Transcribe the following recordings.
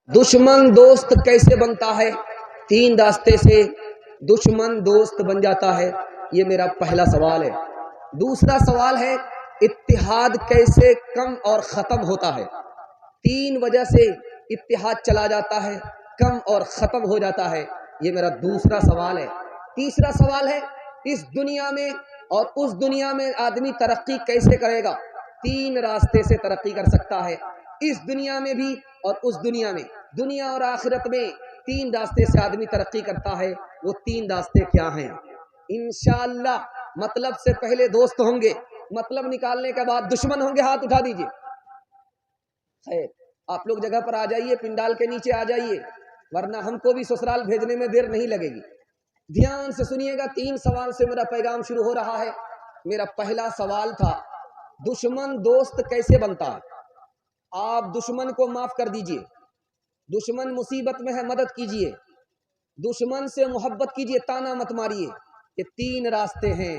दुश्मन दोस्त कैसे बनता है? 3 रास्ते से दुश्मन दोस्त बन जाता है। ये मेरा पहला सवाल है। दूसरा सवाल है, इत्तिहाद कैसे कम और ख़त्म होता है? 3 वजह से इत्तिहाद चला जाता है, कम और ख़त्म हो जाता है। ये मेरा दूसरा सवाल है। तीसरा सवाल है, इस दुनिया में और उस दुनिया में आदमी तरक्की कैसे करेगा? 3 रास्ते से तरक्की कर सकता है, इस दुनिया में भी और उस दुनिया में। दुनिया और आखिरत में 3 रास्ते से आदमी तरक्की करता है। वो 3 रास्ते क्या हैं? इंशाअल्लाह मतलब से पहले दोस्त होंगे, मतलब निकालने के बाद दुश्मन होंगे। हाथ उठा दीजिए। खैर, आप लोग जगह पर आ जाइए, पिंडाल के नीचे आ जाइए, वरना हमको भी ससुराल भेजने में देर नहीं लगेगी। ध्यान से सुनिएगा, 3 सवाल से मेरा पैगाम शुरू हो रहा है। मेरा पहला सवाल था, दुश्मन दोस्त कैसे बनता है? आप दुश्मन को माफ कर दीजिए, दुश्मन मुसीबत में है, मदद कीजिए, दुश्मन से मोहब्बत कीजिए, ताना मत मारिए। ये 3 रास्ते हैं,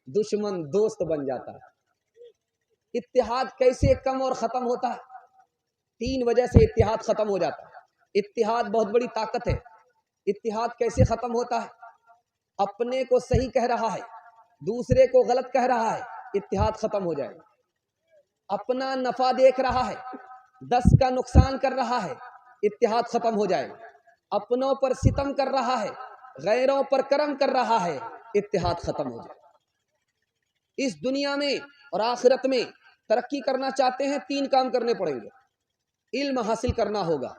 दुश्मन दोस्त बन जाता है। इत्तिहाद कैसे कम और खत्म होता है? 3 वजह से इत्तिहाद खत्म हो जाता है। इत्तिहाद बहुत बड़ी ताकत है। इत्तिहाद कैसे खत्म होता है? अपने को सही कह रहा है, दूसरे को गलत कह रहा है, इत्तिहाद खत्म हो जाएगा। अपना नफा देख रहा है, 10 का नुकसान कर रहा है, इत्तिहाद खत्म हो जाएगा। अपनों पर सितम कर रहा है, गैरों पर करम कर रहा है, इत्तिहाद खत्म हो जाएगा। इस दुनिया में और आखिरत में तरक्की करना चाहते हैं, 3 काम करने पड़ेंगे। इल्म हासिल करना होगा,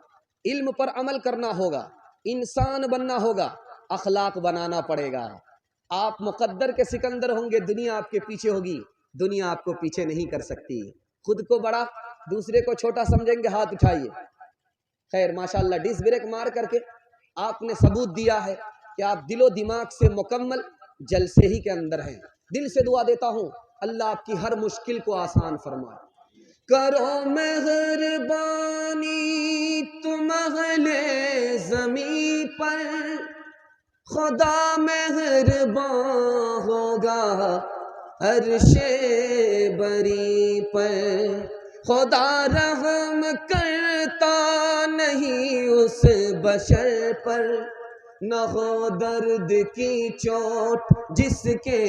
इल्म पर अमल करना होगा, इंसान बनना होगा, अखलाक बनाना पड़ेगा। आप मुकद्दर के सिकंदर होंगे, दुनिया आपके पीछे होगी, दुनिया आपको पीछे नहीं कर सकती। खुद को बड़ा, दूसरे को छोटा समझेंगे, हाथ उठाइए। खैर माशाल्लाह, डिस ब्रेक मार करके आपने सबूत दिया है कि आप दिलो दिमाग से मुकम्मल जलसे ही के अंदर हैं। दिल से दुआ देता हूँ, अल्लाह आपकी हर मुश्किल को आसान फरमाए। करो मेहरबानी तुम अहले ज़मीं पर, खुदा मेहरबान होगा अर्शे बरी पर। खुदा रहम करता नहीं उस बशर पर, न हो दर्द की चोट जिसके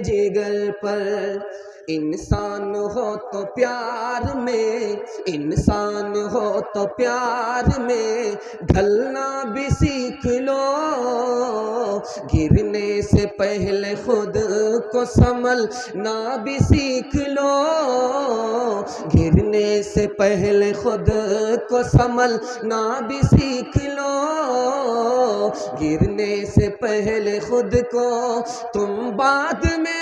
जिगर पर। इंसान हो तो प्यार में, इंसान हो तो प्यार में ढलना भी सीख लो। गिरने से पहले खुद को संभलना भी सीख लो। गिरने से पहले खुद को संभलना भी सीख लो। गिरने से पहले खुद को तुम बाद में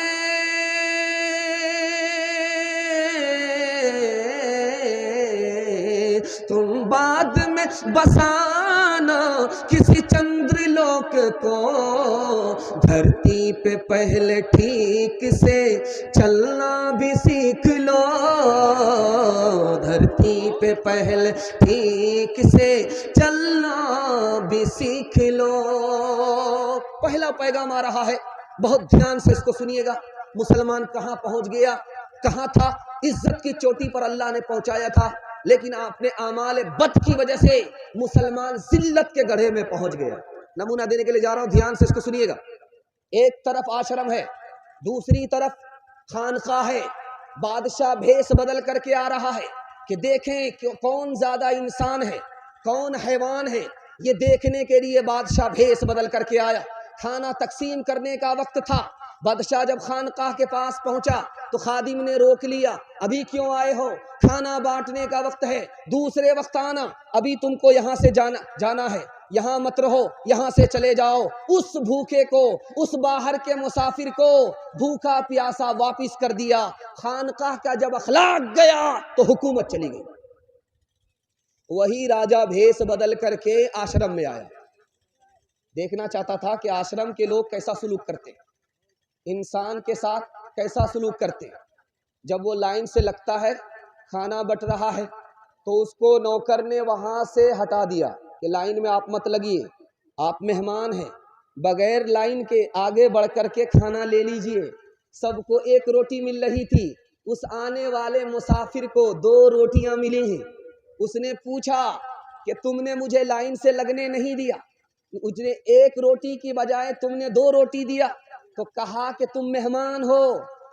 बसाना किसी चंद्रलोक को। धरती पे पहले ठीक से चलना भी सीख लो। धरती पे पहले ठीक से चलना भी सीख लो। पहला पैगाम आ रहा है, बहुत ध्यान से इसको सुनिएगा। मुसलमान कहाँ पहुंच गया, कहाँ था? इज्जत की चोटी पर अल्लाह ने पहुंचाया था, लेकिन आपने आमाल बद की वजह से मुसलमान जिल्लत के गड्ढे में पहुंच गया। नमूना देने के लिए जा रहा हूं, ध्यान से इसको सुनिएगा। एक तरफ आश्रम है, दूसरी तरफ खानका है। बादशाह भेष बदल करके आ रहा है कि देखें कि कौन ज्यादा इंसान है, कौन हैवान है। ये देखने के लिए बादशाह भेष बदल करके आया। खाना तकसीम करने का वक्त था। बादशाह जब खानकाह के पास पहुंचा तो खादिम ने रोक लिया, अभी क्यों आए हो? खाना बांटने का वक्त है, दूसरे वक्त आना। अभी तुमको यहाँ से जाना है, यहाँ मत रहो, यहाँ से चले जाओ। उस भूखे को, उस बाहर के मुसाफिर को भूखा प्यासा वापिस कर दिया। खानकाह का जब अखलाक गया तो हुकूमत चली गई। वही राजा भेष बदल करके आश्रम में आया, देखना चाहता था कि आश्रम के लोग कैसा सुलूक करते, इंसान के साथ कैसा सुलूक करते। जब वो लाइन से लगता है, खाना बट रहा है, तो उसको नौकर ने वहां से हटा दिया कि लाइन में आप मत लगिए, आप मेहमान हैं, बगैर लाइन के आगे बढ़ करके खाना ले लीजिए। सबको एक रोटी मिल रही थी, उस आने वाले मुसाफिर को 2 रोटियां मिली हैं। उसने पूछा کہ تم نے مجھے لائن سے لگنے نہیں دیا، مجھے ایک روٹی کی بجائے تم نے 2 روٹی دیا، تو کہا کہ تم مہمان ہو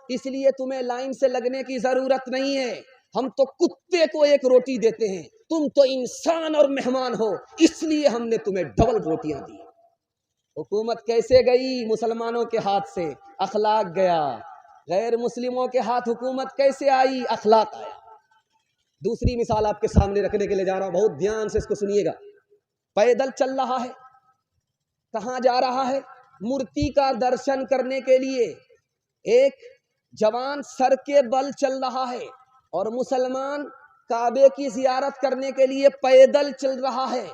اس لیے تمہیں لائن سے لگنے کی ضرورت نہیں ہے، ہم تو کتے کو 1 روٹی دیتے ہیں، تم تو انسان اور مہمان ہو اس لیے ہم نے تمہیں ڈبل روٹیاں دی۔ حکومت کیسے گئی؟ مسلمانوں کے ہاتھ سے اخلاق گیا، غیر مسلموں کے ہاتھ حکومت کیسے آئی؟ اخلاق آیا۔ دوسری مثال آپ کے سامنے رکھنے کے لیے جا رہا ہوں، بہت دھیان سے اس کو سنیے گا۔ پیدل چل رہا ہے، کہاں جا رہا ہے؟ مورتی کا درشن کرنے کے لیے۔ ایک جوان سر کے بل چل رہا ہے اور مسلمان کعبے کی زیارت کرنے کے لیے پیدل چل رہا ہے۔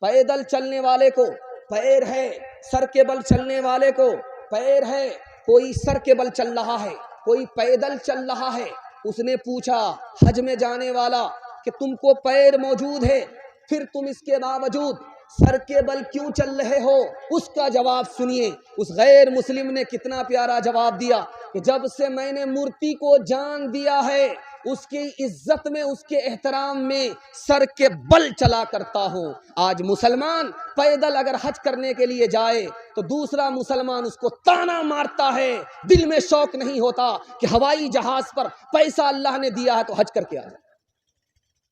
پیدل چلنے والے کو پیر ہے، سر کے بل چلنے والے کو پیر ہے، کوئی سر کے بل چل رہا ہے، کوئی پیدل چل رہا ہے۔ اس نے پوچھا حج میں جانے والا کہ تم کو پیر موجود ہے پھر تم اس کے باوجود سر کے بل کیوں چل رہے ہو؟ اس کا جواب سنیے، اس غیر مسلم نے کتنا پیارا جواب دیا کہ جب سے میں نے مورتی کو جان دیا ہے اس کی عزت میں، اس کے احترام میں سر کے بل چلا کرتا ہوں۔ آج مسلمان پیدل اگر حج کرنے کے لیے جائے تو دوسرا مسلمان اس کو تانا مارتا ہے، دل میں شوق نہیں ہوتا کہ ہوائی جہاز پر پیسہ اللہ نے دیا ہے تو حج کر کے آ جائے۔